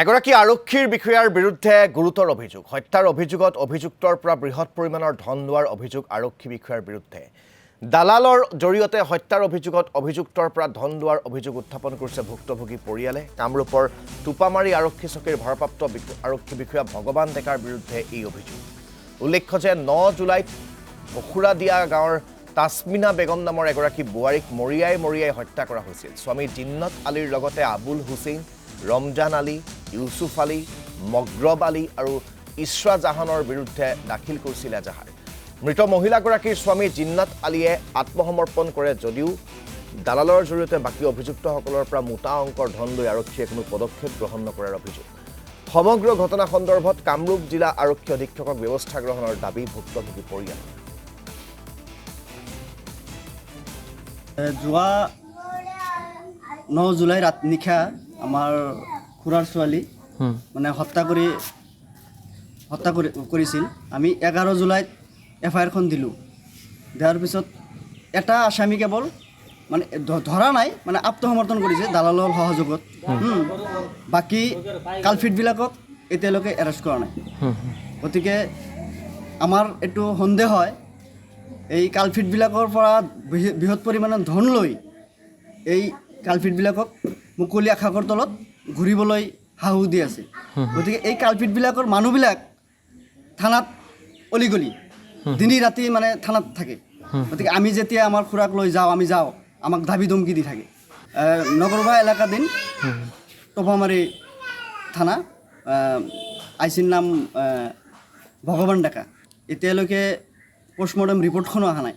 এগৰাকী আৰক্ষীৰ বিষয়াৰ বিৰুদ্ধে গুৰুতৰ অভিযোগ হত্যাৰ অভিযোগত অভিযুক্তৰ পৰা বৃহৎ পৰিমাণৰ ধন লোৱাৰ অভিযোগ আৰক্ষী বিষয়াৰ বিৰুদ্ধে দালালৰ জৰিয়তে হত্যাৰ অভিযোগত অভিযুক্তৰ পৰা ধন লোৱাৰ অভিযোগ উত্থাপন কৰিছে ভুক্তভোগী পৰিয়ালে কামৰূপৰ টুপামাৰী আৰক্ষী চকীৰ ভাৰপ্ৰাপ্ত আৰক্ষী বিষয়া ভগৱান ডেকাৰ বিৰুদ্ধে এই অভিযোগ উল্লেখ্য যে 9 জুলাইত বখুৰাদিয়া গাঁৱৰ তাসমিনা বেগম নামৰ এগৰাকী বোৱাৰীক মৰিয়াই হত্যা কৰা হৈছিল স্বামী জিন্নত আলীৰ লগতে আবুল হুছেইন ৰমজান আলী ইউসুফ আলী মগৰব আলী আৰু ইছৰা জাহানৰ বিৰুদ্ধে দাখিল কৰিছিল এজাহাৰ মৃত মহিলাগৰাকীৰ স্বামী জিন্নত আলীয়ে আত্মসমৰ্পণ কৰে যদিও দালালৰ জৰিয়তে বাকি অভিযুক্তসকলৰ পৰা মোটা অংকৰ ধন লৈ আৰক্ষীয়ে কোনো পদক্ষেপ গ্ৰহণ নকৰাৰ অভিযোগ সমগ্ৰ ঘটনা সন্দৰ্ভত কামৰূপ জিলা আৰক্ষী অধীক্ষকক ব্যৱস্থা গ্ৰহণৰ দাবী ভুক্তভোগী পৰিয়াল যোৱা 9 জুলাই ৰাত নিশা আমাৰ খুৰাৰ ছোৱালী মানে হত্যা কৰিছিল আমি 11 জুলাইত এফআইআৰখন দিলোঁ দিয়াৰ পিছত এটা আসামী কেৱল মানে ধৰা নাই মানে আত্মসমৰ্পণ কৰিছে দালালৰ সহযোগত বাকী কালফিটবিলাকক এতিয়ালৈকে এৰেষ্ট কৰা নাই গতিকে আমাৰ এইটো সন্দেহ হয় এই কালফিটবিলাকৰ পৰা বৃহৎ পৰিমাণৰ ধন লৈ এই কালফিটবিলাকক মুকলি আকাশৰ তলত ঘূৰিবলৈ হাহু দি আছে গতিকে এই কালফিটবিলাকৰ মানুহবিলাক থানাত অলিগলি দিনী ৰাতি মানে থানাত থাকে গতিকে আমি যেতিয়া আমাৰ খুৰাক লৈ যাওঁ আমি যাওঁ আমাক দাবী ধমকি দি থাকে নগৰবা এলেকাধীন টপামাৰী থানা আইচিৰ নাম ভগৱান ডেকা এতিয়ালৈকে পোষ্টমৰ্টেম ৰিপৰ্টখনো অহা নাই